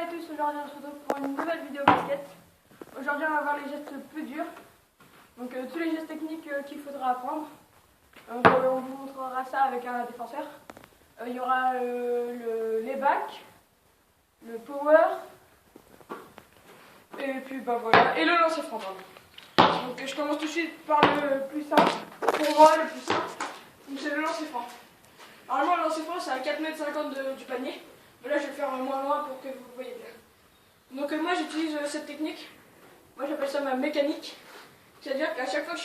tous, aujourd'hui on se retrouve pour une nouvelle vidéo basket. Aujourd'hui on va voir les gestes plus durs. Donc tous les gestes techniques qu'il faudra apprendre. On vous montrera ça avec un défenseur. Il y aura les backs, le power, et puis bah voilà, et le lancer franc. Donc je commence tout de suite par le plus simple. Pour moi le plus simple, c'est le lancer franc. Normalement le lancer franc c'est à 4,50 m du panier. Mais là je vais le faire moins loin pour que vous voyez bien. Donc moi j'utilise cette technique. Moi j'appelle ça ma mécanique. C'est-à-dire qu'à chaque fois que je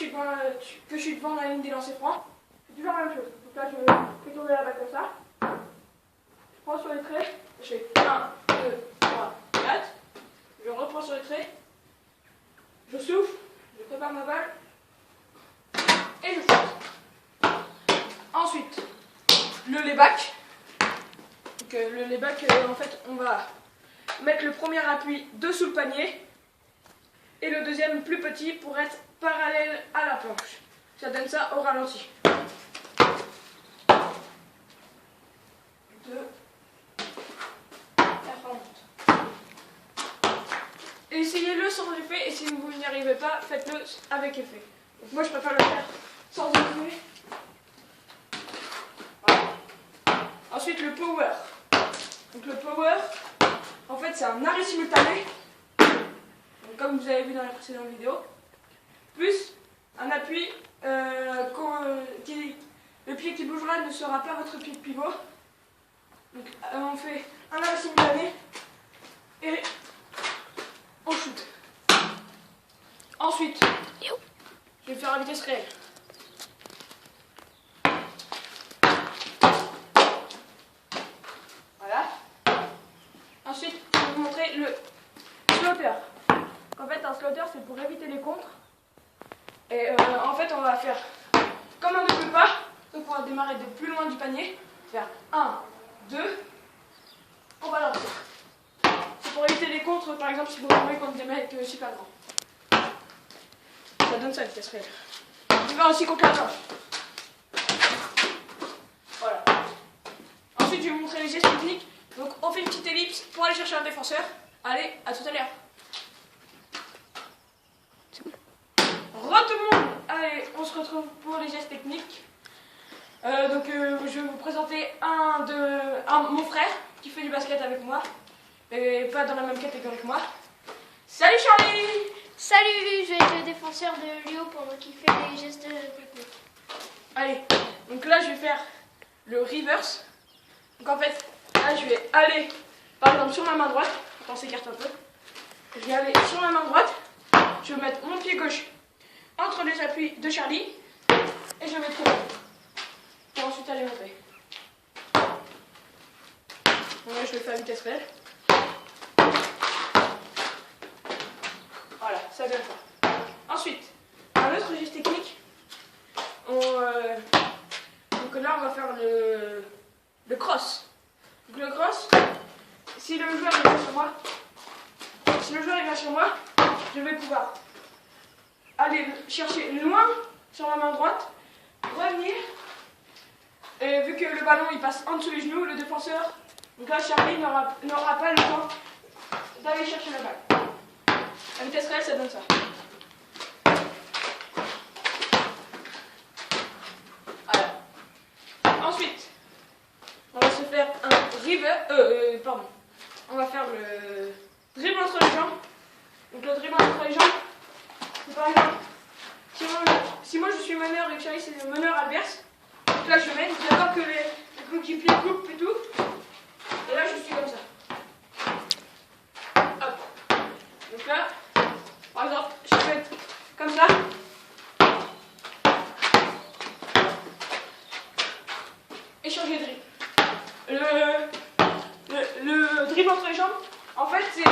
suis devant la ligne des lancers francs, c'est toujours la même chose. Donc là je fais tourner la balle comme ça. Je prends sur les traits. Je fais 1, 2, 3, 4. Je reprends sur les traits. Je souffle. Je prépare ma balle. Et je shoot. Ensuite, le layback. Donc le layback, en fait, on va mettre le premier appui dessous le panier et le deuxième plus petit pour être parallèle à la planche. Ça donne ça au ralenti. 2, et après on monte. Essayez-le sans effet et si vous n'y arrivez pas, faites-le avec effet. Donc moi je préfère le faire sans effet. Voilà. Ensuite le power. Donc le power, en fait c'est un arrêt simultané, donc, comme vous avez vu dans la précédente vidéo, plus un appui, le pied qui bougera ne sera pas votre pied de pivot. Donc on fait un arrêt simultané et on shoot. Ensuite, je vais faire à vitesse réelle. Ensuite, je vais vous montrer le slotter. En fait, un slotter, c'est pour éviter les contres. Et en fait, on va faire comme un double pas. Donc, on va démarrer de plus loin du panier. Faire 1, 2. On va lancer. C'est pour éviter les contres, par exemple, si vous tombez contre des mecs super grands. Ça donne ça, la vitesse réelle. On va aussi contre la planche. Voilà. Ensuite, je vais vous montrer les gestes techniques. Donc on fait une petite ellipse pour aller chercher un défenseur. Allez, à tout à l'heure. Re tout le monde. Allez, on se retrouve pour les gestes techniques. Je vais vous présenter mon frère qui fait du basket avec moi. Et pas dans la même catégorie que moi. Salut Charlie. Salut, je vais être le défenseur de Léo pendant qu'il fait les gestes techniques. Allez, donc là je vais faire le reverse. Donc en fait, là, je vais aller, par exemple, sur ma main droite. On s'écarte un peu. Je vais aller sur ma main droite. Je vais mettre mon pied gauche entre les appuis de Charlie. Et je vais tourner. Pour ensuite aller monter. Bon, là, je le fais à vitesse réelle. Voilà, ça donne ça. Ensuite, un autre geste technique. Donc là, on va faire le cross. Donc le cross, si le joueur vient sur moi, je vais pouvoir aller chercher loin sur ma main droite, revenir, et vu que le ballon il passe en dessous les genoux, le défenseur, donc là Charlie n'aura pas le temps d'aller chercher la balle. À vitesse réelle, ça donne ça. Voilà. Ensuite, on va se faire un on va faire le dribble entre les jambes. Donc le dribble entre les jambes, c'est par exemple, si moi je suis meneur et que Charlie c'est le meneur adverse, donc là je mène, j'attends que les coéquipiers coupent et tout, et là je suis comme ça. Hop. Donc là, par exemple, je peux être comme ça. Et changer de dribble. Le dribble entre les jambes, en fait, c'est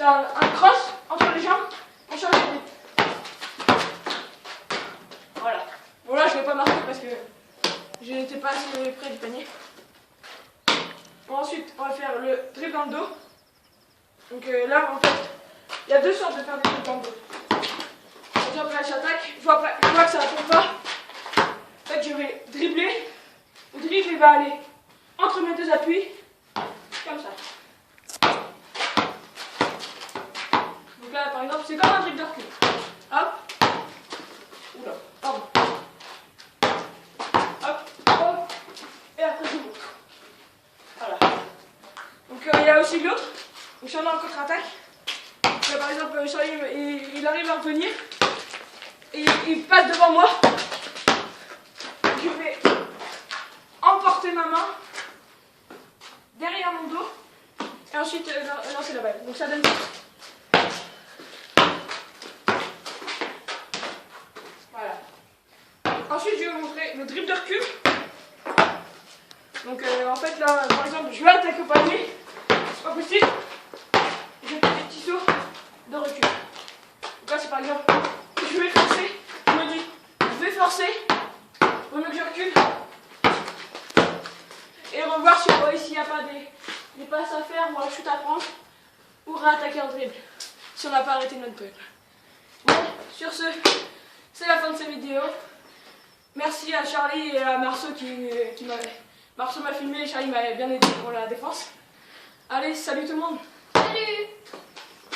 un cross entre les jambes. On change de dribble. Voilà. Bon, là, je ne l'ai pas marqué parce que je n'étais pas assez près du panier. Bon, ensuite, on va faire le dribble dans le dos. Donc là, en fait, il y a deux sortes de faire des dribbles dans le dos. Par exemple, là, j'attaque, je vois que ça ne tombe pas. En fait, je vais dribbler. Le dribble, il va aller entre mes deux appuis, comme ça. c'est comme un dribble de recul. Hop. Oula, pardon. Hop, hop. Et après je monte. Voilà. Donc il y a aussi l'autre. Donc si on est en contre-attaque. Par exemple, Charlie, il arrive à revenir. Et il passe devant moi. Je vais emporter ma main derrière mon dos. Et ensuite lancer la balle. Donc ça donne ça. Voilà. Ensuite, je vais vous montrer le dribble de recul. Donc en fait, là, par exemple, je vais attaquer au panier. C'est pas possible. Je fais des petits sauts de recul. Donc là, c'est par exemple, je vais forcer. Je me dis, je vais forcer. Au mieux que je recule. Et revoir s'il n'y a pas des passes à faire ou un shoot à prendre. Ou réattaquer en dribble. Si on n'a pas arrêté notre dribble. Bon, sur ce, c'est la fin de cette vidéo. Merci à Charlie et à Marceau qui m'a... Marceau m'a filmé et Charlie m'a bien aidé pour la défense. Allez, salut tout le monde. Salut!